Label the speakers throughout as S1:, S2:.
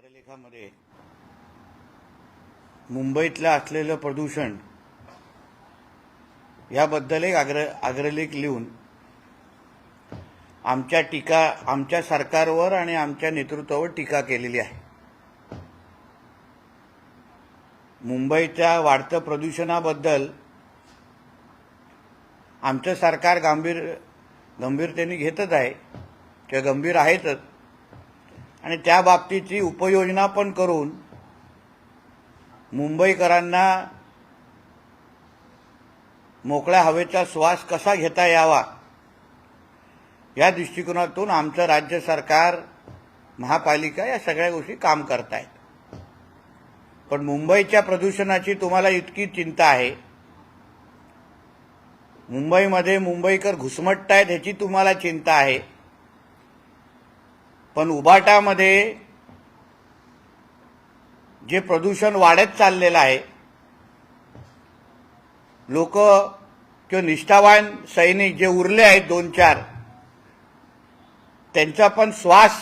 S1: अग्रलेखामध्ये मुंबईतलं असलेलं प्रदूषण याबद्दल एक अग्रलेख लिहून आमच्या सरकारवर आणि आमच्या नेतृत्वावर टीका केलेली आहे। मुंबईच्या वाढत्या प्रदूषणाबद्दल आमचं सरकार गंभीरतेने घेतच आहे किंवा गंभीर आहेतच आणि त्या बाबतीची उपाययोजना पण करून मुंबईकरांना मोकळ्या हवेचा श्वास कसा घेता यावा या दृष्टिकोनातून आमचं राज्य सरकार महापालिका या सगळ्या गोष्टी काम करत आहेत। पण मुंबईच्या प्रदूषणाची तुम्हाला इतकी चिंता आहे, मुंबईमध्ये मुंबईकर घुसमटतायत ह्याची तुम्हाला चिंता आहे, पण उबाटामध्ये जे प्रदूषण वाढत चाललेलं आहे, लोक किंवा निष्ठावान सैनिक जे उरले आहेत 2-4 त्यांचा पण श्वास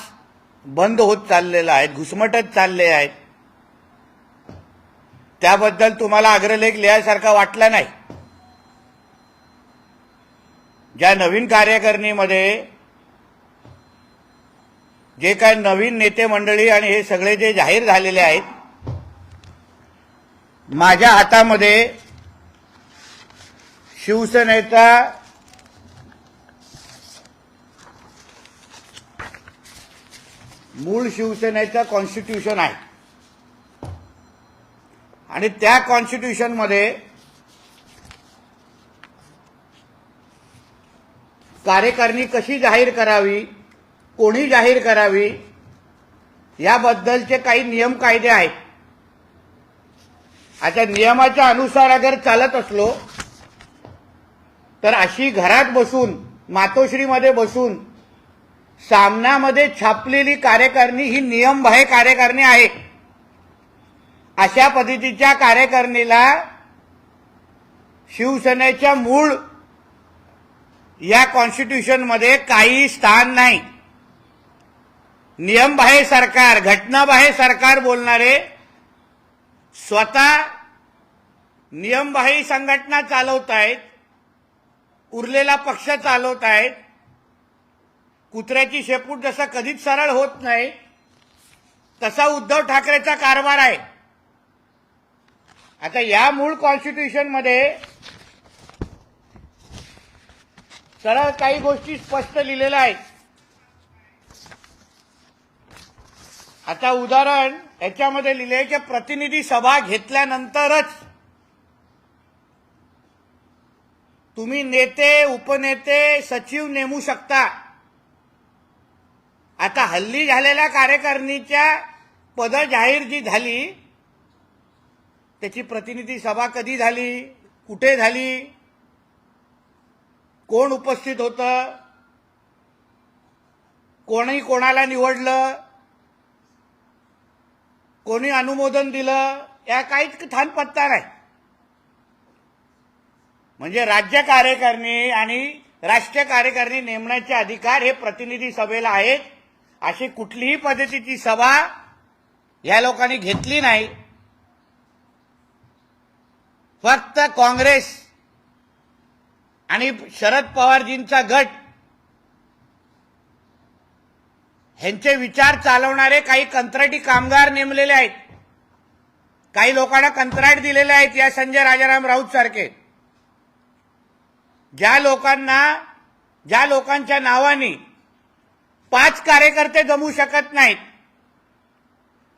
S1: बंद होत चाललेला आहे, घुसमटत चालले आहेत। त्याबद्दल तुम्हाला अग्रलेख लिहायसारखा वाटला नाही। ज्या नवीन कार्यकारिणीमध्ये जे काय नवीन नेते मंडळी आणि हे सगळे जे जाहीर झालेले आहेत, माझ्या हातामध्ये शिवसेनेचा मूळ शिवसेनेचा कॉन्स्टिट्यूशन आहे आणि त्या कॉन्स्टिट्यूशन मध्ये कार्यकारिणी कशी जाहीर करावी, कोणी जाहीर करावी याबद्दलचे काही नियम कायदे आहेत। आता नियमाच्या अनुसार अगर चालत असलो तर अशी घरात बसून मातोश्रीमध्ये बसून सामनामध्ये छापलेली कार्यकारिणी ही नियमबाह्य कार्यकारिणी आहे। अशा पद्धतीच्या कार्यकारिणीला शिवसेनेच्या मूळ या कॉन्स्टिट्यूशन मध्ये काही स्थान नाही। नियमबाह्य सरकार, घटनाबाह्य सरकार बोलणारे स्वतः नियमबाह्य संघटना चालवत आहेत, उरलेला पक्ष चालवत आहेत। कुत्र्याची शेपूट जसा कधीच सरळ होत नाही तसा उद्धव ठाकरेचा कारभार आहे। आता या मूळ कॉन्स्टिट्यूशन मध्ये सरळ काही गोष्टी स्पष्ट लिहिलेल्या आहेत। आता उदाहरण याच्यामध्ये लिहिले की प्रतिनिधी सभा घेतल्यानंतरच तुम्ही नेते, उपनेते, सचिव नेमू शकता। आता हल्ली झालेल्या कार्यकारिणीच्या पद जाहीर जी झाली त्याची प्रतिनिधी सभा कधी झाली, कुठे झाली, कोण उपस्थित होतं, कोणी कोणाला निवडलं, कोणी अनुमोदन दिलं, या काहीच थानपत्ता नाही। म्हणजे राज्य कार्यकारिणी आणि राष्ट्रीय कार्यकारिणी नेमण्याचे अधिकार हे प्रतिनिधी सभेला आहेत। अशी कुठलीही पद्धतीची सभा या लोकांनी घेतली नाही। फक्त काँग्रेस आणि शरद पवारजींचा गट ह्यांचे विचार चालवणारे काही कंत्राटी कामगार नेमलेले आहेत, काही लोकांना कंत्राट दिलेले आहेत। या संजय राजाराम राऊत सारखे ज्या लोकांच्या नावाने 5 कार्यकर्ते जमू शकत नाहीत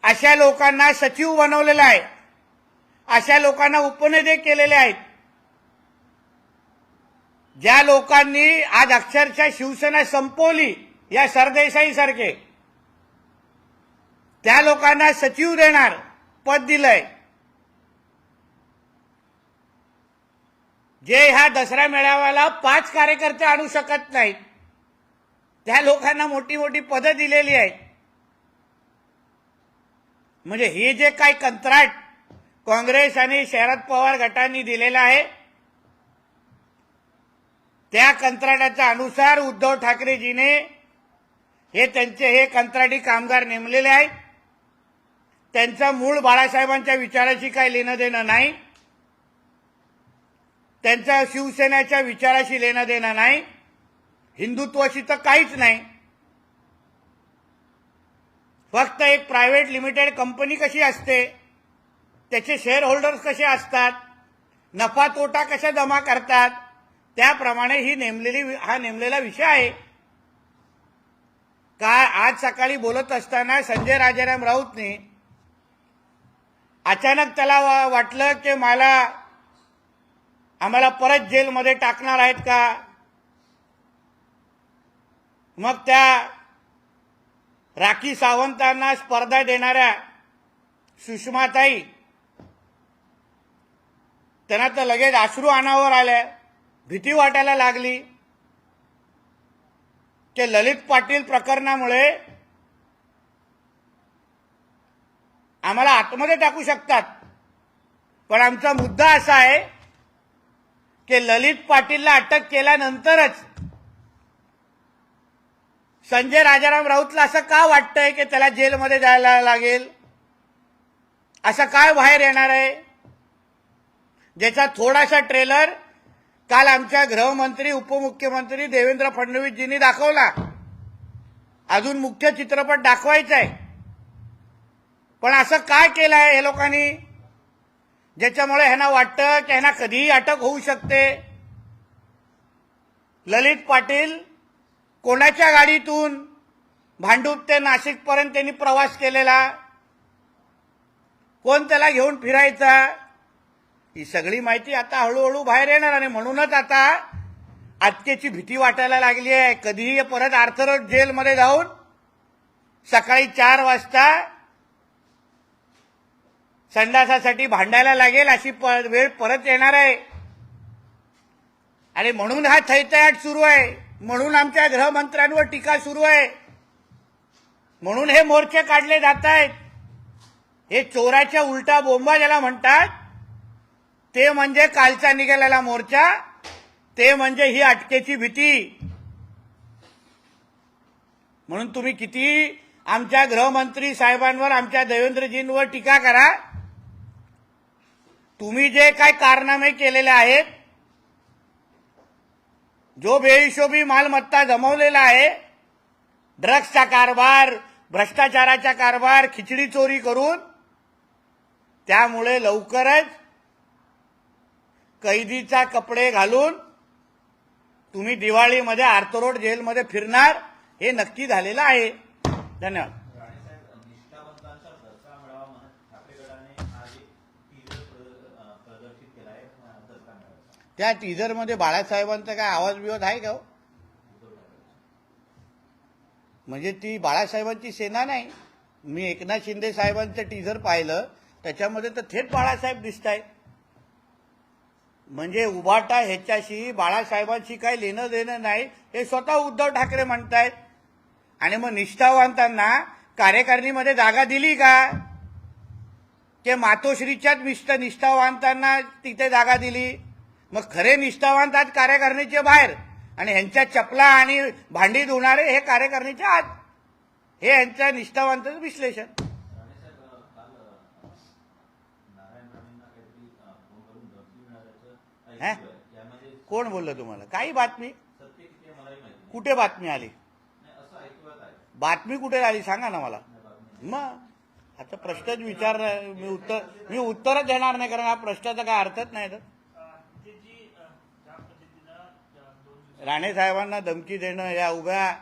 S1: अशा लोकांना सचिव बनवलेलं आहे, अशा लोकांना उपनेते केलेले आहेत। ज्या लोकांनी आज अक्षरशः शिवसेना संपवली या सरदेसाई सारखे त्या लोकांना सचिव देणार पद दिलंय। जे ह्या दसरा मेळाव्याला 5 कार्यकर्ते आणू शकत नाहीत त्या लोकांना मोठी मोठी पदं दिलेली आहेत। म्हणजे हे जे काही कंत्राट काँग्रेस आणि शरद पवार गटांनी दिलेलं आहे त्या कंत्राटाच्या अनुसार उद्धव ठाकरेजीने हे त्यांचे हे कंत्राटी कामगार नेमलेले आहेत त्यांचा मूळ बाळासाहेबांच्या विचाराशी काही लेणं देणं नाही, त्यांचा शिवसेनेच्या विचाराशी लेणं देणं नाही, हिंदुत्वाशी तर काहीच नाही. फक्त एक प्रायव्हेट लिमिटेड कंपनी कशी असते, त्याचे शेअर होल्डर्स कसे असतात, नफा तोटा कशा जमा करतात, त्याप्रमाणे हा नेमलेला विषय आहे. का आज सकाळी बोलत असताना संजय राजाराम राऊतने अचानक त्याला वाटलं की आम्हाला परत जेलमध्ये टाकणार आहेत का. मग त्या राखी सावंतांना स्पर्धा देणाऱ्या सुषमाताई, त्यांना तर लगेच अश्रू अनावर आल्या, भीती वाटायला लागली की ललित पाटील प्रकरणामुळे आम्हाला आतमध्ये टाकू शकतात. पण आमचा मुद्दा असा आहे की ललित पाटीलला अटक केल्यानंतरच संजय राजाराम राऊतला असं का वाटतंय की त्याला जेलमध्ये जायला लागेल, असं काय बाहेर येणार आहे, ज्याचा थोडासा ट्रेलर काल आमच्या गृहमंत्री उपमुख्यमंत्री देवेंद्र फडणवीसजींनी दाखवला. अजून मुख्य चित्रपट दाखवायचा आहे. पण असं काय केलं आहे हे लोकांनी ज्याच्यामुळे ह्यांना वाटतं की ह्यांना कधीही अटक होऊ शकते. ललित पाटील कोणाच्या गाडीतून भांडूप ते नाशिकपर्यंत त्यांनी प्रवास केलेला, कोण त्याला घेऊन फिरायचा, ही सगळी माहिती आता हळूहळू बाहेर येणार. आणि म्हणूनच आता अटकेची भीती वाटायला लागली आहे. कधीही परत आर्थरोड जेलमध्ये जाऊन सकाळी 4 वाजता संडासासाठी भांडायला लागेल अशी वेळ परत येणार आहे. आणि म्हणून हा थैथयाट सुरू आहे, म्हणून आमच्या गृहमंत्र्यांवर टीका सुरू आहे, म्हणून हे मोर्चे काढले जात आहेत. हे चोराच्या उलटा बोंबा ज्याला म्हणतात, ते म्हणजे कालचा निघालेला मोर्चा, ते म्हणजे ही अटकेची भीती. म्हणून तुम्ही किती आमच्या गृहमंत्री साहेबांवर, आमच्या देवेंद्रजींवर टीका करा, तुम्ही जे काय कारनामे केलेले आहेत, जो बेहिशोबी मालमत्ता जमवलेला आहे, ड्रग्सचा कारभार, भ्रष्टाचाराचा कारभार, खिचडी चोरी करून, त्यामुळे लवकरच कैदीचा कपडे घालून तुम्ही दिवाळीमध्ये आर्थरोड जेलमध्ये फिरणार, हे नक्की झालेलं आहे. धन्यवाद. त्या टीझरमध्ये बाळासाहेबांचा काय आवाज बिवाज आहे का हो? म्हणजे ती बाळासाहेबांची सेना नाही. मी एकनाथ शिंदे साहेबांचं टीझर पाहिलं, त्याच्यामध्ये तर थेट बाळासाहेब दिसत आहेत. म्हणजे उभाटा ह्याच्याशी बाळासाहेबांशी काही लेणं देणं नाही, हे स्वतः उद्धव ठाकरे म्हणतायत. आणि मग निष्ठावंतांना कार्यकारिणीमध्ये जागा दिली का? की मातोश्रीच्याच निष्ठावंतांना तिथे जागा दिली? मग खरे निष्ठावंत आज कार्यकारिणीचे बाहेर, आणि ह्यांच्या चपला आणि भांडी धुणारे हे कार्यकारिणीच्या आत. हे यांच्या निष्ठावंतांचं विश्लेषण. कोण बोललं तुम्हाला? काही बातमी? कुठे बातमी आली? बातमी कुठे आली सांगा ना मला. मग आता प्रश्नच विचार, मी उत्तरच देणार नाही, कारण हा प्रश्नाचा काय अर्थच नाही. तर राणे साहेबांना धमकी देणं या उभ्या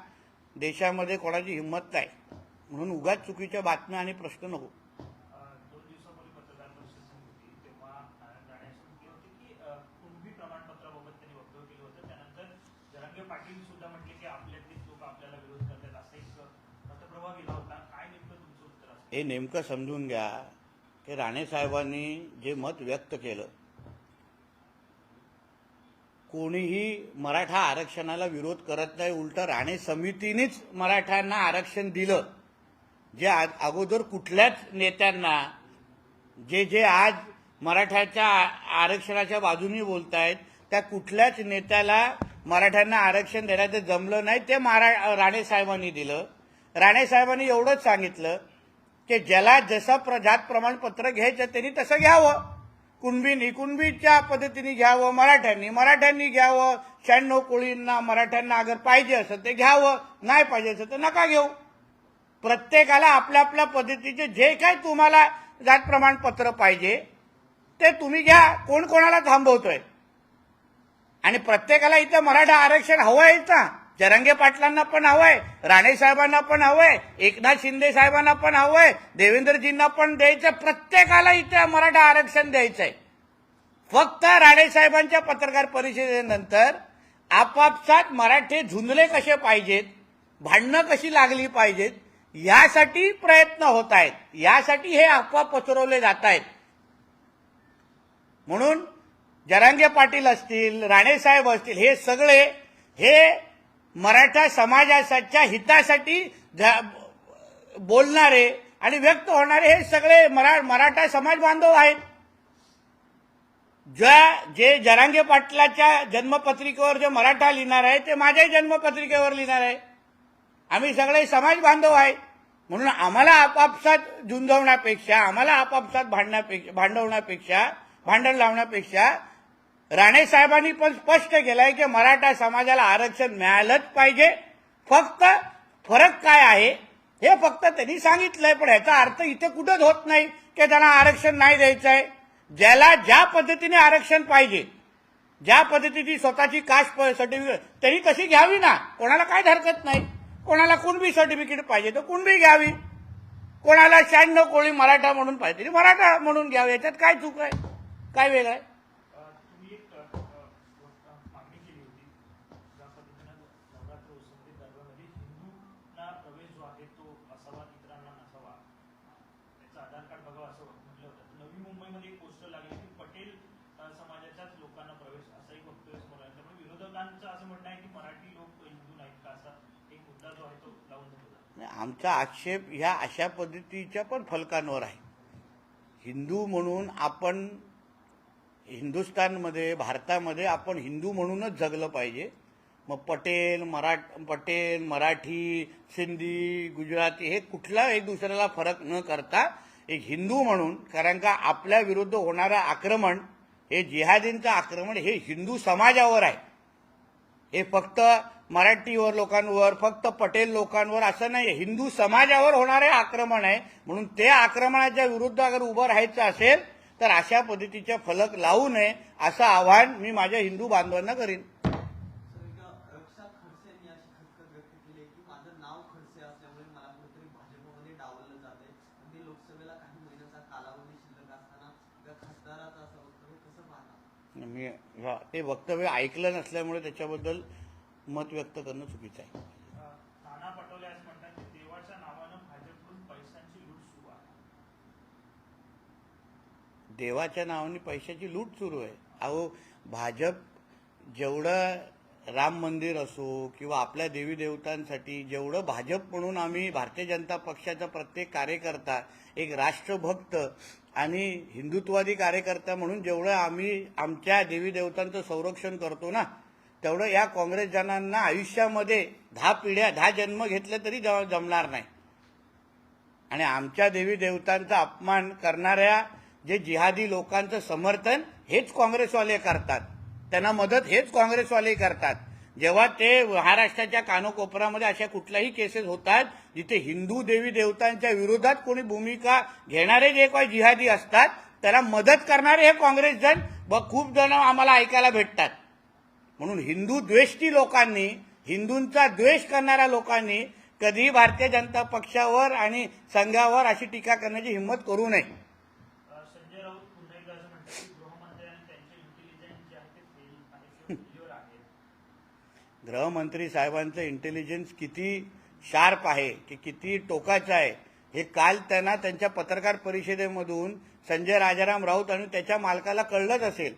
S1: देशामध्ये कोणाची हिंमत नाही, म्हणून उगाच चुकीच्या बातम्या आणि प्रश्न नको.
S2: 2 दिवसापूर्वी पत्रकार परिषद होती, तेव्हा राणे म्हटले होते की कुणबी प्रमाणपत्राबाबत त्यांनी वक्तव्य केलं होतं. त्यानंतर जरांगे पाटील सुद्धा म्हटले की आपल्यातलीच लोक आपल्याला विरोध करतात, असा एक पत्रप्रवाह गेला होता. काय नेमकं तुमचं उत्तर असतं?
S1: हे नेमकं समजून घ्या की राणे साहेबांनी जे मत व्यक्त केलं, कोणीही मराठा आरक्षणाला विरोध करत नाही. उलट राणे समितीनेच मराठ्यांना आरक्षण दिलं. जे अगोदर कुठल्याच नेत्यांना, जे आज मराठ्याच्या आरक्षणाच्या बाजूने बोलतायत, त्या कुठल्याच नेत्याला मराठ्यांना आरक्षण देण्याचं जमलं नाही. ते राणे साहेबांनी दिलं. राणे साहेबांनी एवढंच सांगितलं की ज्याला जसं जात प्रमाणपत्र घ्यायचं त्यांनी तसं घ्यावं. कुणबींनी कुणबीच्या पद्धतीने घ्यावं, मराठ्यांनी घ्यावं, 96 कोळींना मराठ्यांना अगर पाहिजे असं ते घ्यावं, नाही पाहिजे असं तर नका घेऊ. प्रत्येकाला आपल्या आपल्या पद्धतीचे जे काही तुम्हाला जात प्रमाणपत्र पाहिजे ते तुम्ही घ्या. कोण कोणाला थांबवतोय? आणि प्रत्येकाला इथं मराठा आरक्षण हवंय ना. जरांगे पाटलांना पण हवंय, राणे साहेबांना पण हवंय, एकनाथ शिंदे साहेबांना पण हवंय, देवेंद्रजींना पण द्यायचं. प्रत्येकाला इथे मराठा आरक्षण द्यायचंय. फक्त राणे साहेबांच्या पत्रकार परिषदेनंतर आपापसात मराठे झुंजले कसे पाहिजेत, भांडणं कशी लागली पाहिजेत, यासाठी प्रयत्न होत आहेत. यासाठी हे अफवा पसरवले जात आहेत. म्हणून जरांगे पाटील असतील, राणेसाहेब असतील, हे सगळे हे मराठा समाजाच्या हितासाठी बोलणारे आणि व्यक्त होणारे हे सगळे मराठा समाज बांधव आहेत. जे जरांगे पाटलाच्या जन्मपत्रिकेवर जे मराठा लिहिणार आहे ते माझ्याही जन्मपत्रिकेवर लिहिणार आहे. आम्ही सगळे समाज बांधव आहे. म्हणून आम्हाला आपापसात झुंजवण्यापेक्षा, आम्हाला आपापसात भांडण लावण्यापेक्षा राणे साहेबांनी पण स्पष्ट केलंय की मराठा समाजाला आरक्षण मिळालंच पाहिजे. फक्त फरक काय आहे हे फक्त त्यांनी सांगितलंय. पण याचा अर्थ इथे कुठंच होत नाही की त्यांना आरक्षण नाही द्यायचं आहे. ज्याला ज्या पद्धतीने आरक्षण पाहिजे, ज्या पद्धतीची स्वतःची कास्ट सर्टिफिकेट त्यांनी तशी घ्यावी ना. कोणाला काय हरकत नाही. कोणाला कुणबी सर्टिफिकेट पाहिजे तर कुणबी घ्यावी. कोणाला 96 कोळी मराठा म्हणून पाहिजे तरी मराठा म्हणून घ्यावी. याच्यात काय चूक आहे, काय वेगळं आहे?
S2: तुम्ही एक मागणी केली होती ज्या पद्धतीनं नवरात्र उत्सवामध्ये दरबारमध्ये हिंदूंना प्रवेश जो आहे तो असावा, इतरांना नसावा, त्याचं आधार कार्ड बघावं असं म्हटलं होतं. नवी मुंबईमध्ये एक पोस्टर लागली की पटेल समाजाच्याच लोकांना प्रवेश असं एक वक्तव्य समोर आलं. त्यामुळे विरोधकांचं असं म्हणणं आहे की मराठी लोक हिंदू नाहीत का, असा एक मुद्दा जो आहे तो लावून धरला.
S1: आमचा आक्षेप ह्या अशा पद्धतीच्या पण फलकांवर आहे. हिंदू म्हणून आपण हिंदुस्थानमध्ये, भारतामध्ये आपण हिंदू म्हणूनच जगलं पाहिजे. मग पटेल, मराठी, सिंधी, गुजराती हे कुठला एक दुसऱ्याला फरक न करता एक हिंदू म्हणून, कारण का आपल्या विरुद्ध होणारं आक्रमण हे जिहादींचं आक्रमण हे हिंदू समाजावर आहे. हे फक्त मराठीवर लोकांवर, फक्त पटेल लोकांवर असं नाही, हिंदू समाजावर होणारे आक्रमण आहे. म्हणून ते आक्रमणाच्या विरुद्ध अगर उभं राहायचं असेल तर अशा पद्धतीचे फलक लावू नये असं आवाहन मी माझ्या हिंदू बांधवांना करीन.
S3: रक्षा खडसे यांनी अशी खटखट व्यक्त केली की माझं नाव खडसे असल्यामुळे मला कुठेतरी भाजपमध्ये डावललं जाते. अगदी लोकसभेला काही महिन्यांचा कालावधी शिल्लक असताना त्या खासदाराचं असं वक्तव्य कसं पाहता?
S1: मी ते वक्तव्य ऐकलं नसल्यामुळे त्याच्याबद्दल मत व्यक्त करणं चुकीचं आहे.
S2: नाना पटोले असं म्हणतात की देवाच्या नावानं भाजपकडून पैशांची लूट सुरू आहे.
S1: देवाच्या नावाने पैशाची लूट सुरू आहे. अहो, भाजप जेवढं राम मंदिर असो किंवा आपल्या देवी देवतांसाठी जेवढं भाजप म्हणून आम्ही भारतीय जनता पक्षाचा प्रत्येक कार्यकर्ता एक राष्ट्रभक्त आणि हिंदुत्वादी कार्यकर्ता म्हणून जेवढं आम्ही आमच्या देवी देवतांचं संरक्षण करतो ना, तेवढं या काँग्रेस जनांना आयुष्यामध्ये 10 पिढ्या 10 जन्म घेतले तरी जमणार नाही. आणि आमच्या देवी देवतांचा अपमान करणाऱ्या जे जिहादी लोकांचं समर्थन हेच काँग्रेसवाले करतात, त्यांना मदत हेच काँग्रेसवाले करतात. जेव्हा ते महाराष्ट्राच्या कानोकोपऱ्यामध्ये अशा कुठल्याही केसेस होतात जिथे हिंदू देवी देवतांच्या विरोधात कोणी भूमिका घेणारे जे काही जिहादी असतात त्याला मदत करणारे हे काँग्रेस जन खूप जण आम्हाला ऐकायला भेटतात. म्हणून हिंदू द्वेष्टी लोकांनी, हिंदूंचा द्वेष करणाऱ्या लोकांनी कधी भारतीय जनता पक्षावर आणि संघावर अशी टीका करण्याची हिंमत करू नये.
S2: संजय राऊत पुन्हा एकदा असं म्हणतात की गृहमंत्री आणि त्यांचे इंटेलिजन्स जे आहे ते फेल आहे किंवा फेल्युअर आहे.
S1: गृहमंत्री साहेबांचं इंटेलिजन्स किती शार्प आहे की किती टोकाचं आहे हे काल त्यांना त्यांच्या पत्रकार परिषदेमधून संजय राजाराम राऊत आणि त्याच्या मालकाला कळलंच असेल.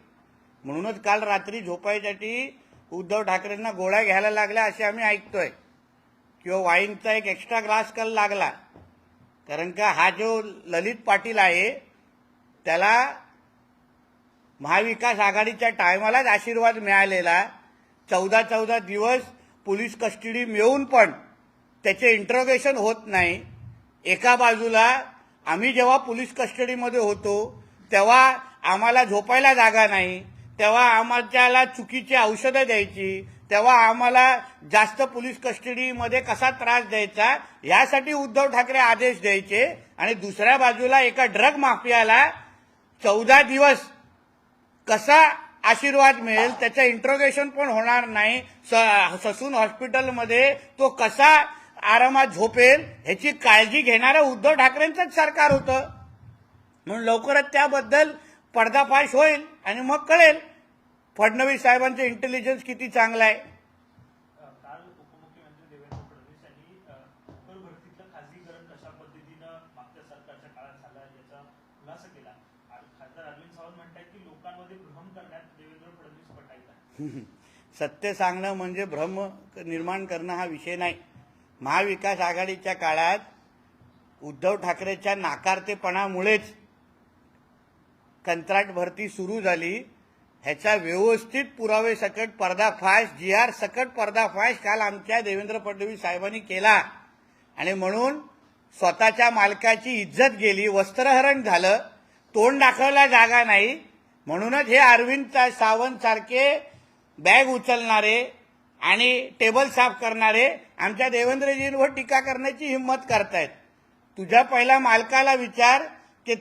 S1: म्हणूनच काल रात्री झोपायसाठी उद्धव ठाकरेंना गोळ्या घ्यायला लागल्या असे आम्ही ऐकतोय, किंवा वाईनचा एक एक्स्ट्रा ग्लास काल लागला. कारण का हा जो ललित पाटील आहे त्याला महाविकास आघाडीच्या टायमालाच आशीर्वाद मिळालेला. 14 दिवस पोलीस कस्टडी मिळून पण त्याचे इंट्रोगेशन होत नाही. एका बाजूला आम्ही जेव्हा पोलीस कस्टडीमध्ये होतो तेव्हा आम्हाला झोपायला जागा नाही, तेव्हा आम्हाला चुकीची औषधं द्यायची, तेव्हा आम्हाला जास्त पोलीस कस्टडीमध्ये कसा त्रास द्यायचा यासाठी उद्धव ठाकरे आदेश द्यायचे. आणि दुसऱ्या बाजूला एका ड्रग माफियाला 14 दिवस कसा आशीर्वाद मिळेल, त्याचं इंट्रोगेशन पण होणार नाही, ससून हॉस्पिटलमध्ये तो कसा आरामात झोपेल ह्याची काळजी घेणारं उद्धव ठाकरेंचंच सरकार होतं. म्हणून लवकरच त्याबद्दल पर्दाफाश होईल आणि मग कळेल फडणवीस साहेबांचं इंटेलिजन्स किती चांगलं आहे.
S2: काल उपमुख्यमंत्री देवेंद्र फडणवीस यांनी नोकर भरतीचं खासगीकरण कशा पद्धतीनं मागच्या सरकारच्या काळात झालं याचा खुलासा केला. आणि खासदार अरविंद सावंत म्हणतात की लोकांमध्ये भ्रम करण्यात देवेंद्र फडणवीस पटायचा.
S1: सत्य सांगणं म्हणजे भ्रम निर्माण करणं हा विषय नाही. महाविकास आघाडीच्या काळात उद्धव ठाकरेच्या नाकारतेपणामुळेच कंत्राट भरती सुरू झाली. ह्याचा व्यवस्थित पुरावे सकट पर्दाफाश, GR सकट पर्दाफाश काल आमच्या देवेंद्र फडणवीस साहेबांनी केला. आणि म्हणून स्वतःच्या मालकाची इज्जत गेली, वस्त्रहरण झालं, तोंड दाखवायला जागा नाही. म्हणूनच हे अरविंद सावंत सारखे बॅग उचलणारे आणि टेबल साफ करणारे आमच्या देवेंद्रजींवर टीका करण्याची हिंमत करतायत. तुझ्या पहिल्या मालकाला विचार की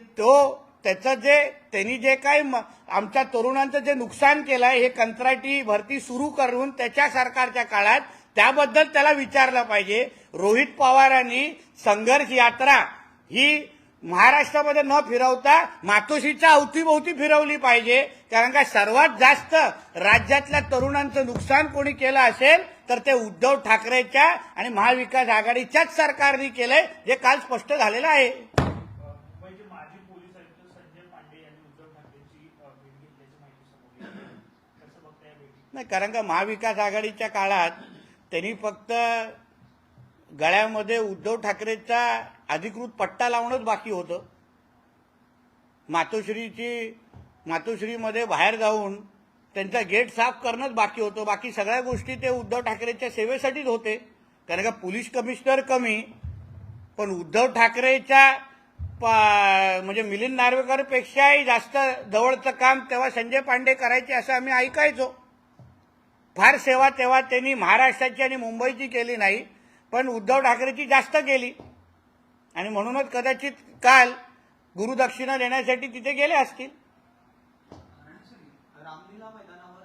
S1: त्यांनी जे काही आमच्या तरुणांचं जे नुकसान केलं आहे, हे कंत्राटी भरती सुरू करून त्याच्या सरकारच्या काळात, त्याबद्दल त्याला विचारलं पाहिजे. रोहित पवारांनी संघर्ष यात्रा ही महाराष्ट्रामध्ये न फिरवता मातोश्रीच्या अवतीभोवती फिरवली पाहिजे. कारण का सर्वात जास्त राज्यातल्या तरुणांचं नुकसान कोणी केलं असेल तर ते उद्धव ठाकरेच्या आणि महाविकास आघाडीच्याच सरकारने केलंय, जे काल स्पष्ट झालेलं आहे.
S2: मुंबईचे माजी पोलीस आयुक्त संजय पांडे यांनी उद्धव ठाकरेंची भेट घेतल्याची माहिती समोर येते. कसं बघता या भेटी?
S1: नाही, कारण का महाविकास आघाडीच्या काळात त्यांनी फक्त गळ्यामध्ये उद्धव ठाकरेचा अधिकृत पट्टा लावणंच बाकी होतं. मातोश्रीमध्ये बाहेर जाऊन त्यांचा गेट साफ करणंच बाकी होतं. बाकी सगळ्या गोष्टी ते उद्धव ठाकरेच्या सेवेसाठीच होते. कारण का पोलीस कमिशनर कमी, पण उद्धव ठाकरेच्या म्हणजे मिलिंद नार्वेकरपेक्षाही जास्त जवळचं काम तेव्हा संजय पांडे करायचे असं आम्ही ऐकायचो. फार सेवा तेव्हा त्यांनी महाराष्ट्राची आणि मुंबईची केली नाही, पण उद्धव ठाकरेची जास्त केली. आणि म्हणूनच कदाचित काल गुरुदक्षिणा देण्यासाठी तिथे गेले असतील.
S3: रामलीला मैदानावर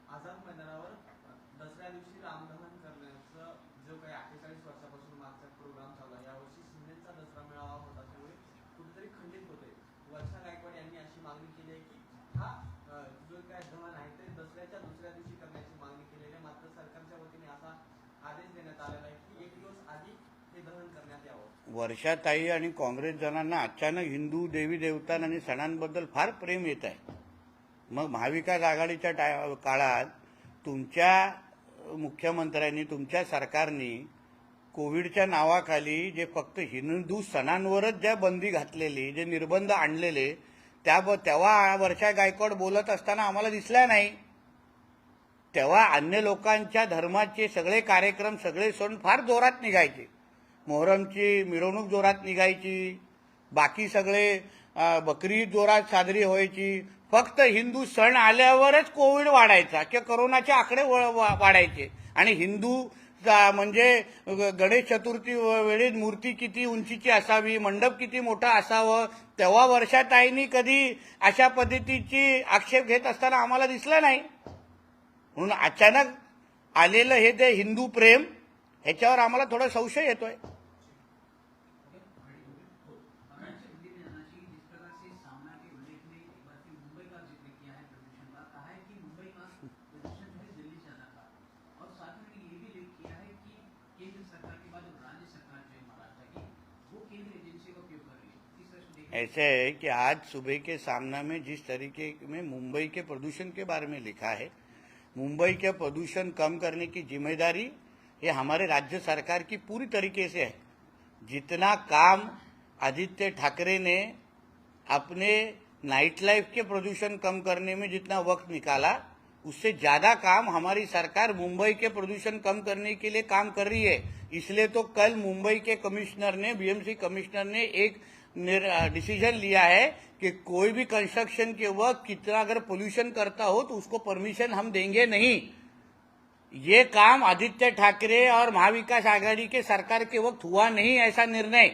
S3: आझाद मैदानावर दसऱ्या दिवशी रामदहन करण्याचं जो काही 48 वर्षापासून मागचा प्रोग्राम चालू आहे, यावर्षी शिंदेचा दसरा मेळावा होता, त्यामुळे कुठेतरी खंडित होते. वर्षा गायकवाड यांनी अशी मागणी केली आहे की हा जो काय दहन आहे ते दसऱ्याच्या दुसऱ्या दिवशी करण्याची मागणी केलेली आहे. मात्र सरकारच्या वतीने असा आदेश देण्यात आलेला आहे की 1 दिवस आधी हे दहन करण्यात यावं.
S1: वर्षाताई आणि काँग्रेस जणांना अचानक हिंदू देवी देवता आणि सणांबद्दल फार प्रेम येत आहे. मग महाविकास आघाडीच्या काळात तुमच्या मुख्यमंत्र्यांनी, तुमच्या सरकारने कोविडच्या नावाखाली जे फक्त हिंदू सणांवरच ज्या बंदी घातलेली, जे निर्बंध आणलेले, तेव्हा वर्षा गायकवाड बोलत असताना आम्हाला दिसल्या नाही. तेव्हा अन्य लोकांच्या धर्माचे सगळे कार्यक्रम, सगळे सण फार जोरात निघायचे. मोहरमची मिरवणूक जोरात निघायची, बाकी सगळे बकरी जोरात साजरी व्हायची. फक्त हिंदू सण आल्यावरच कोविड वाढायचा किंवा कोरोनाचे आकडे वाढायचे. आणि हिंदू म्हणजे गणेश चतुर्थी वेळी मूर्ती किती उंचीची असावी, मंडप किती मोठा असावं, तेव्हा वर्षाताईंनी कधी अशा पद्धतीची आक्षेप घेत असताना आम्हाला दिसलं नाही. म्हणून अचानक आलेलं हे ते हिंदू प्रेम, ह्याच्यावर आम्हाला थोडा संशय येतोय. ऐसे है कि आज सुबह के सामना में जिस तरीके में मुंबई के प्रदूषण के बारे में लिखा है, मुंबई के प्रदूषण कम करने की जिम्मेदारी ये हमारे राज्य सरकार की पूरी तरीके से है. जितना काम आदित्य ठाकरे ने अपने नाइट लाइफ के प्रदूषण कम करने में जितना वक्त निकाला, उससे ज्यादा काम हमारी सरकार मुंबई के प्रदूषण कम करने के लिए काम कर रही है. इसलिए तो कल मुंबई के कमिश्नर ने, BMC कमिश्नर ने एक डिसीजन लिया है कि कोई भी कंस्ट्रक्शन के वक्त कितना अगर पोल्यूशन करता हो तो उसको परमिशन हम देंगे नहीं। ये काम आदित्य ठाकरे और महाविकास आघाड़ी के सरकार के वक्त हुआ नहीं ऐसा निर्णय।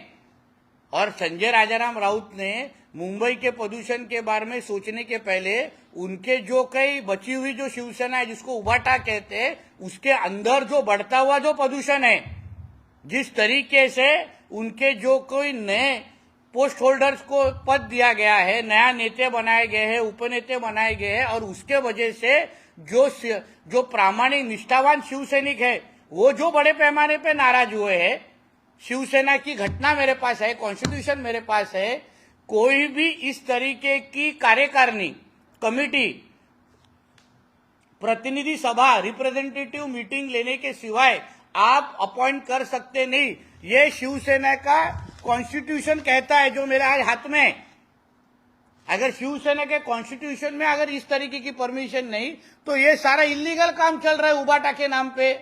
S1: और संजय राजाराम राउत ने मुंबई के प्रदूषण के बारे में सोचने के पहले उनके जो कई बची हुई जो शिवसेना है जिसको उबाटा कहते हैं उसके अंदर जो बढ़ता हुआ जो प्रदूषण है, जिस तरीके से उनके जो कोई नए पोस्ट होल्डर्स को पद दिया गया है, नया नेता बनाए गए हैं, उपनेता बनाए गए हैं और उसके वजह से जो प्रामाणिक निष्ठावान शिवसैनिक है वो जो बड़े पैमाने पे नाराज हुए हैं। शिवसेना की घटना मेरे पास है, कॉन्स्टिट्यूशन मेरे पास है। कोई भी इस तरीके की कार्यकारिणी कमिटी प्रतिनिधि सभा रिप्रेजेंटेटिव मीटिंग लेने के सिवाय आप अपॉइंट कर सकते नहीं। ये शिवसेना का कॉन्स्टिट्यूशन कहता है जो मेरे आज हाथ में है। अगर शिवसेना के कॉन्स्टिट्यूशन में अगर इस तरीके की परमिशन नहीं तो ये सारा इलीगल काम चल रहा है उबाटा के नाम पे।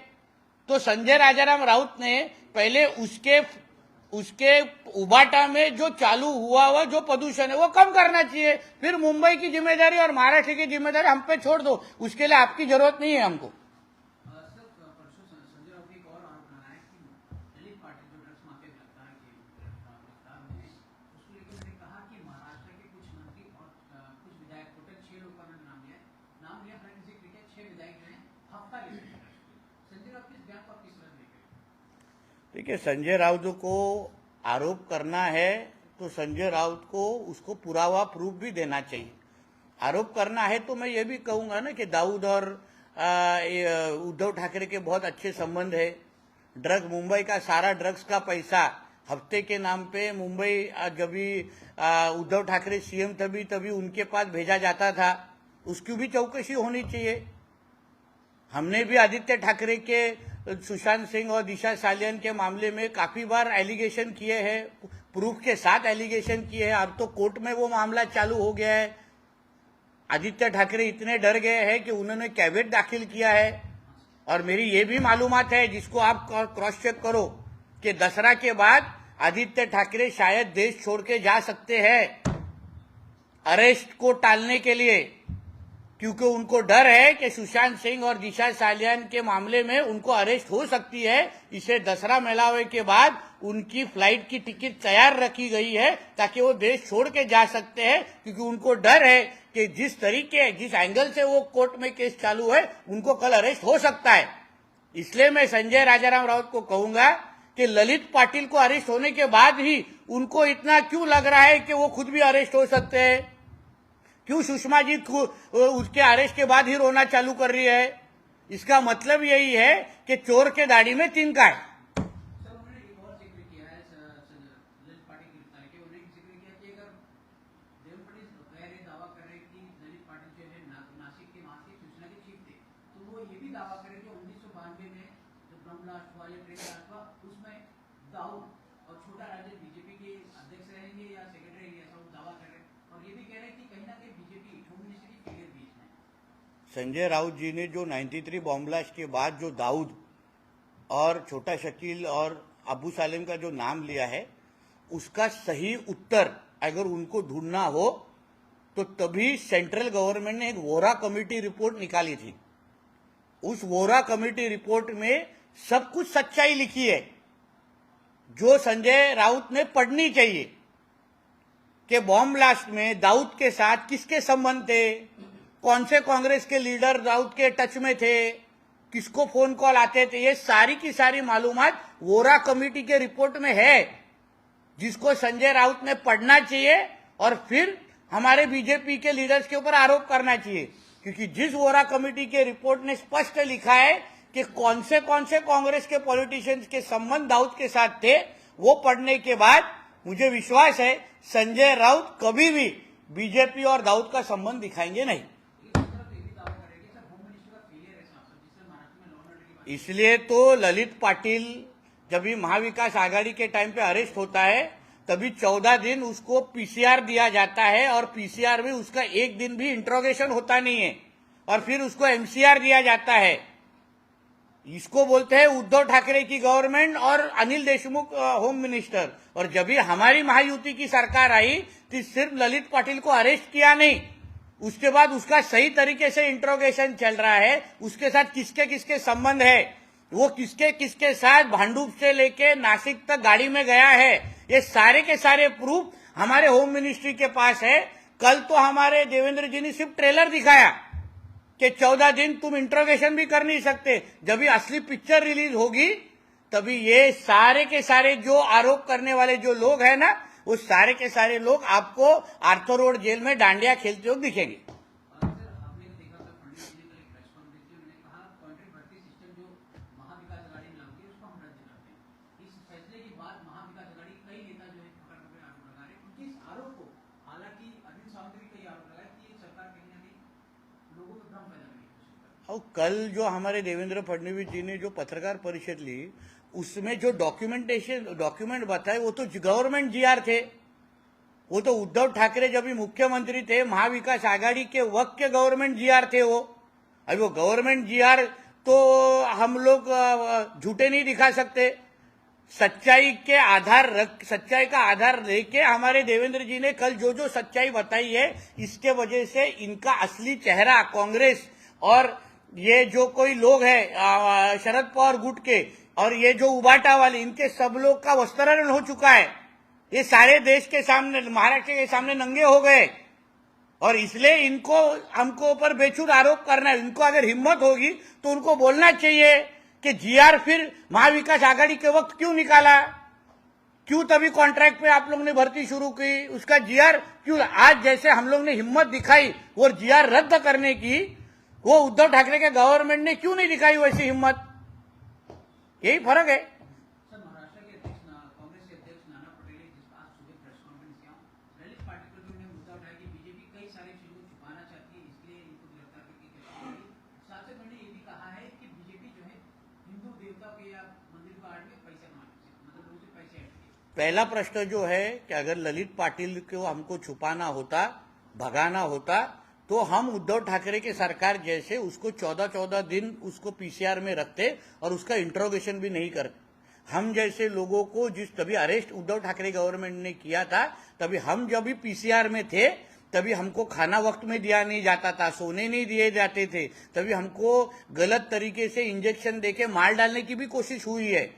S1: तो संजय राजाराम राउत ने पहले उसके उबाटा में जो चालू हुआ जो प्रदूषण है वो कम करना चाहिए, फिर मुंबई की जिम्मेदारी और महाराष्ट्र की जिम्मेदारी हम पे छोड़ दो, उसके लिए आपकी जरूरत नहीं है हमको। देखिए, संजय राउत को आरोप करना है तो संजय राउत को उसको पुरावा प्रूफ भी देना चाहिए। आरोप करना है तो मैं ये भी कहूंगा ना कि दाऊद और उद्धव ठाकरे के बहुत अच्छे संबंध है। मुंबई का सारा ड्रग्स का पैसा हफ्ते के नाम पे मुंबई जब भी उद्धव ठाकरे सीएम तभी उनके पास भेजा जाता था, उसकी भी चौकसी होनी चाहिए। हमने भी आदित्य ठाकरे के सुशांत सिंह और दिशा सालियान के मामले में काफी बार एलिगेशन किए हैं, प्रूफ के साथ एलिगेशन किए हैं। अब तो कोर्ट में वो मामला चालू हो गया है। आदित्य ठाकरे इतने डर गए हैं कि उन्होंने कैविएट दाखिल किया है। और मेरी ये भी मालूमात है जिसको आप क्रॉस चेक करो कि दसरा के बाद आदित्य ठाकरे शायद देश छोड़ के जा सकते हैं अरेस्ट को टालने के लिए, क्योंकि उनको डर है कि सुशांत सिंह और दिशा सालियान के मामले में उनको अरेस्ट हो सकती है। इसे दसरा मेलावे के बाद उनकी फ्लाइट की टिकट तैयार रखी गई है ताकि वो देश छोड़ के जा सकते हैं, क्योंकि उनको डर है कि जिस एंगल से वो कोर्ट में केस चालू है उनको कल अरेस्ट हो सकता है। इसलिए मैं संजय राजाराम राउत को कहूंगा कि ललित पाटिल को अरेस्ट होने के बाद ही उनको इतना क्यों लग रहा है कि वो खुद भी अरेस्ट हो सकते हैं? क्यों सुषमा जी उसके अरेस्ट के बाद ही रोना चालू कर रही है? इसका मतलब यही है कि चोर के दाढ़ी में तिनका है।
S4: सर, उन्होंने एक और जिक्र किया है ललित पाटिल गिरफ्तारी के। उन्होंने जिक्र किया कि अगर देवेंद्र फडणवीस दावा कर रहे कि ललित पाटिल जो है नासिक के वहां से शिवसेना के चीफ थे, तो वो ये भी दावा करे कि 1992 में जो ब्रह्म ब्लास्ट हुआ या ट्रेन ब्लास्ट हुआ उसमें दाऊद और छोटा राजन बीजेपी के अध्यक्ष रहेंगे या सेक्रेटरी रहेंगे, ऐसा वो दावा कर रहे हैं। और ये भी कह रहे हैं कि कहीं ना कहीं बीजेपी होम मिनिस्ट्री की फेलियर भी इसमें।
S1: संजय राउत जी ने जो 93 बॉम्ब ब्लास्ट के बाद जो दाऊद और छोटा शकील और अबू सालेम का जो नाम लिया है, उसका सही उत्तर अगर उनको ढूंढना हो तो तभी सेंट्रल गवर्नमेंट ने एक वोरा कमेटी रिपोर्ट निकाली थी। उस वोरा कमेटी रिपोर्ट में सब कुछ सच्चाई लिखी है जो संजय राउत ने पढ़नी चाहिए कि बॉम्ब ब्लास्ट में दाऊद के साथ किसके संबंध थे, कौन से कांग्रेस के लीडर दाऊद के टच में थे, किसको फोन कॉल आते थे। ये सारी की सारी मालूमात वोरा कमेटी के रिपोर्ट में है, जिसको संजय राउत ने पढ़ना चाहिए और फिर हमारे बीजेपी के लीडर्स के ऊपर आरोप करना चाहिए। क्योंकि जिस वोरा कमेटी के रिपोर्ट ने स्पष्ट लिखा है कि कौन से कांग्रेस के पॉलिटिशियंस के संबंध दाऊद के साथ थे, वो पढ़ने के बाद मुझे विश्वास है संजय राउत कभी भी बीजेपी और दाऊद का संबंध दिखाएंगे नहीं। इसलिए तो ललित पाटिल जब भी महाविकास आघाड़ी के टाइम पे अरेस्ट होता है तभी 14 दिन उसको पीसीआर दिया जाता है और पीसीआर में उसका एक दिन भी इंट्रोगेशन होता नहीं है और फिर उसको एमसीआर दिया जाता है। इसको बोलते हैं उद्धव ठाकरे की गवर्नमेंट और अनिल देशमुख होम मिनिस्टर। और जब भी हमारी महायुति की सरकार आई तो सिर्फ ललित पाटिल को अरेस्ट किया नहीं, उसके बाद उसका सही तरीके से इंट्रोगेशन चल रहा है, उसके साथ किसके किसके संबंध है, वो किसके किसके साथ भांडुप से लेके नासिक तक गाड़ी में गया है, ये सारे के सारे प्रूफ हमारे होम मिनिस्ट्री के पास है। कल तो हमारे देवेंद्र जी ने सिर्फ ट्रेलर दिखाया कि 14 दिन तुम इंट्रोगेशन भी कर नहीं सकते। जब भी असली पिक्चर रिलीज होगी तभी ये सारे के सारे जो आरोप करने वाले जो लोग हैं ना, वो सारे के सारे लोग आपको आर्थर रोड जेल में डांडिया खेलते हुए दिखेंगे।
S4: सर, आपने देखा था फडणवीस जी ने कल एक प्रेस कॉन्फ्रेंस में उन्होंने कहा कॉन्ट्रैक्ट भर्ती सिस्टम जो महाविकास आघाड़ी में लागू किया उसको हम रद्द करते हैं। इस फैसले के बाद महाविकास आघाड़ी कई नेता जो है पकड़ पकड़ आरोप लगा रहे हैं उनके इस आरोप को, हालांकि अरविंद सावंत ने कई आरोप लगाए कि ये सरकार कहीं ना कहीं लोगों को भ्रम फैलाने की कोशिश कर रही है।
S1: और कल जो हमारे देवेंद्र फडणवीस जी ने जो पत्रकार परिषद ली उसमें जो डॉक्यूमेंट बताए वो तो गवर्नमेंट जीआर थे। वो तो उद्धव ठाकरे जब भी मुख्यमंत्री थे महाविकास आघाड़ी के वक्त के गवर्नमेंट जीआर थे वो। अभी वो गवर्नमेंट जीआर तो हम लोग झूठे नहीं दिखा सकते, सच्चाई का आधार लेके हमारे देवेंद्र जी ने कल जो जो सच्चाई बताई है, इसके वजह से इनका असली चेहरा कांग्रेस और ये जो कोई लोग हैं शरद पवार गुट के और ये जो उबाटा वाले, इनके सब लोग का वस्त्रारण हो चुका है। ये सारे देश के सामने, महाराष्ट्र के सामने नंगे हो गए और इसलिए इनको हमको ऊपर बेछूट आरोप करना है। इनको अगर हिम्मत होगी तो उनको बोलना चाहिए कि जीआर फिर महाविकास आघाड़ी के वक्त क्यों निकाला, क्यों तभी कॉन्ट्रैक्ट पे आप लोग ने भर्ती शुरू की, उसका जीआर क्यों आज जैसे हम लोग ने हिम्मत दिखाई और जीआर रद्द करने की, वो उद्धव ठाकरे के गवर्नमेंट ने क्यों नहीं दिखाई वैसी हिम्मत। यही फर्क है।
S4: सर, महाराष्ट्र के अध्यक्ष कांग्रेस के अध्यक्ष नाना पटेल ने जिस आज सुबह प्रेस कॉन्फ्रेंस किया, ललित पाटिल पर जो उन्होंने मुद्दा उठाया कि बीजेपी कई सारी चीजों को छुपाना चाहती है, इसलिए इनको गिरफ्तार करके गिरफ्तार की। साथ ही उन्होंने ये भी कहा है कि बीजेपी जो है हिंदू देवता के या मंदिर को आड़ में पैसे कमाने से, मतलब लोगों से पैसे ऐड।
S1: पहला प्रश्न जो है कि अगर ललित पाटिल को हमको छुपाना होता, भगाना होता, तो हम उद्धव ठाकरे की सरकार जैसे उसको 14-14 दिन उसको पीसीआर में रखते और उसका इंट्रोगेशन भी नहीं करते। हम जैसे लोगों को तभी अरेस्ट उद्धव ठाकरे गवर्नमेंट ने किया था, तभी हम जब भी पीसीआर में थे तभी हमको खाना वक्त में दिया नहीं जाता था, सोने नहीं दिए जाते थे, तभी हमको गलत तरीके से इंजेक्शन देके मार डालने की भी कोशिश हुई है।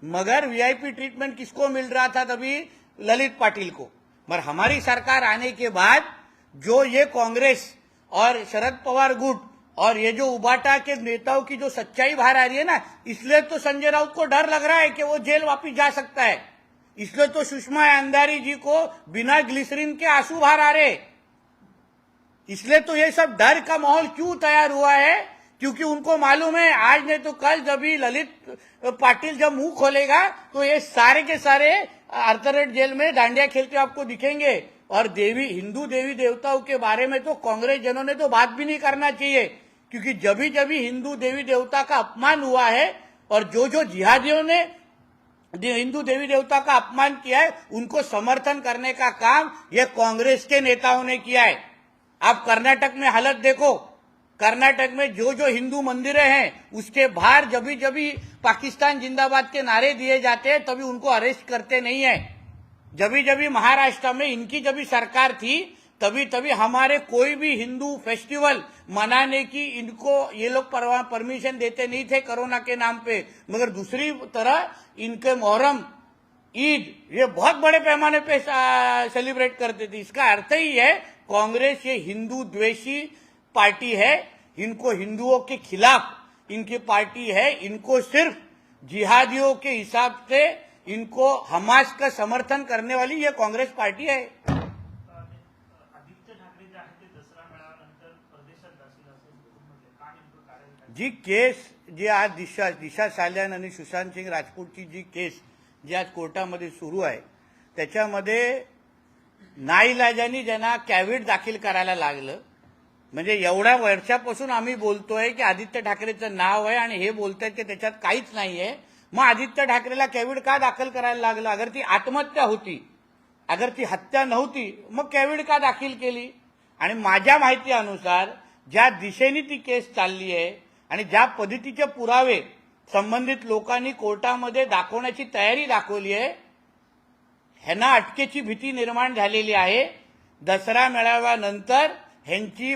S1: मगर वीआईपी ट्रीटमेंट किसको मिल रहा था तभी? ललित पाटिल को। मगर हमारी सरकार आने के बाद जो ये कांग्रेस और शरद पवार गुट और ये जो उबाटा के नेताओं की जो सच्चाई बाहर आ रही है ना, इसलिए तो संजय राउत को डर लग रहा है कि वो जेल वापस जा सकता है। इसलिए तो सुषमा अंधारी जी को बिना ग्लिसरीन के आंसू बाहर आ रहे। इसलिए तो ये सब डर का माहौल क्यों तैयार हुआ है, क्योंकि उनको मालूम है आज नहीं तो कल जब भी ललित पाटिल जब मुंह खोलेगा तो ये सारे के सारे अर्थरेट जेल में डांडिया खेलते आपको दिखेंगे। और हिंदू देवी देवताओं के बारे में तो कांग्रेस जनों ने तो बात भी नहीं करना चाहिए, क्योंकि जब भी हिंदू देवी देवता का अपमान हुआ है और जो जो जिहादियों ने हिंदू देवी देवता का अपमान किया है उनको समर्थन करने का काम ये कांग्रेस के नेताओं ने किया है। आप कर्नाटक में हालत देखो, कर्नाटक में जो जो हिंदू मंदिरें हैं उसके बाहर जब भी पाकिस्तान जिंदाबाद के नारे दिए जाते हैं तभी उनको अरेस्ट करते नहीं है। जब भी महाराष्ट्र में इनकी जब सरकार थी तभी हमारे कोई भी हिंदू फेस्टिवल मनाने की इनको ये लोग परमिशन देते नहीं थे कोरोना के नाम पे। मगर दूसरी तरह इनके मोहर्रम, ईद ये बहुत बड़े पैमाने पे सेलिब्रेट करते थे। इसका अर्थ ही है कांग्रेस ये हिंदू द्वेषी पार्टी है, इनको हिंदुओं के खिलाफ इनकी पार्टी है। इनको सिर्फ जिहादियों के हिसाब से इनको हमास का समर्थन करने वाली ये कांग्रेस पार्टी है।
S2: आदित्य ठाकरे जे आहेत ते दसरा मेळाव्यानंतर परदेशात जातील असं म्हटले, का नेमकं कारण काय?
S1: जी केस जी आज दिशा साल्यान आणि सुशांत सिंग राजपूतची जी केस जी आज कोर्टामध्ये सुरू आहे त्याच्यामध्ये नाईलाजानी ज्यांना कॅव्हिट दाखल करायला लागलं। म्हणजे एवढ्या वर्षापासून आम्ही बोलतोय की आदित्य ठाकरेचं नाव आहे आणि हे बोलतायत की त्याच्यात काहीच नाहीये। मग आदित्य ठाकरेला कॅव्हिट का दाखल करायला लागलं? अगर ती आत्महत्या होती, अगर ती हत्या नव्हती, मग कॅव्हिट का दाखल केली? आणि माझ्या माहिती अनुसार ज्या दिशेने ती केस चालली आहे आणि ज्या पद्धतीचे पुरावे संबंधित लोकांनी कोर्टामध्ये दाखवण्याची तयारी दाखवली आहे. ह्यांना अटकेची भीती निर्माण झालेली आहे. दसरा मेळाव्यानंतर ह्यांची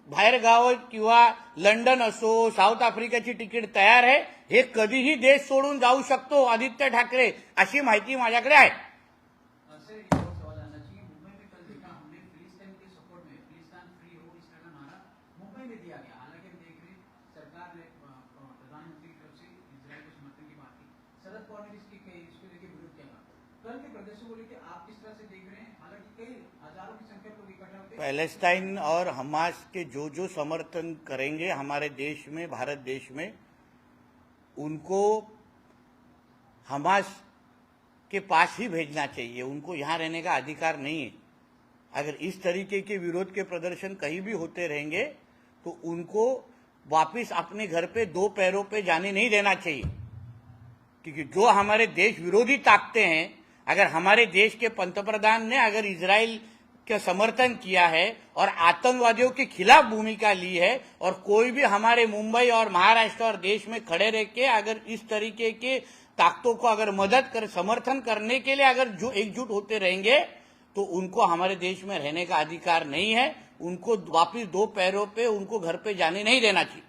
S1: बाहेरगाव किंवा लंडन असो, साऊथ आफ्रिकेची तिकीट तयार आहे. हे कधीही देश सोडून जाऊ शकतो आदित्य ठाकरे, अशी माहिती माझ्याकडे आहे.
S4: सर एक और सवाल आना चाहिए। मुंबई में कल देखा हमने फिलिस्तीन के सपोर्ट में फिलिस्तीन फ्री हो इस तरह का नारा मुंबई में दिया गया। हालांकि हम देख रहे हैं सरकार ने प्रधानमंत्री की तरफ से इजराइल के समर्थन की बात की, शरद पवार ने इसको लेकर विरोध किया। कल के प्रदर्शन को लेकर आप किस तरह से देख रहे हैं? हालांकि कई हजारों की संख्या में लोग इकट्ठा होते हैं।
S1: पैलेस्टाइन और हमास के जो समर्थन करेंगे हमारे देश में, भारत देश में, उनको हमास के पास ही भेजना चाहिए. उनको यहाँ रहने का अधिकार नहीं है. अगर इस तरीके के विरोध के प्रदर्शन कहीं भी होते रहेंगे तो उनको वापस अपने घर पे दो पैरों पे जाने नहीं देना चाहिए. क्योंकि जो हमारे देश विरोधी ताकतें हैं, अगर हमारे देश के पंतप्रधान ने अगर इजराइल का समर्थन किया है और आतंकवादियों के खिलाफ भूमिका ली है और कोई भी हमारे मुंबई और महाराष्ट्र और देश में खड़े रह के अगर इस तरीके के ताकतों को अगर मदद कर समर्थन करने के लिए अगर जो एकजुट होते रहेंगे तो उनको हमारे देश में रहने का अधिकार नहीं है. उनको वापिस दो पैरों पे उनको घर पे जाने नहीं देना चाहिए.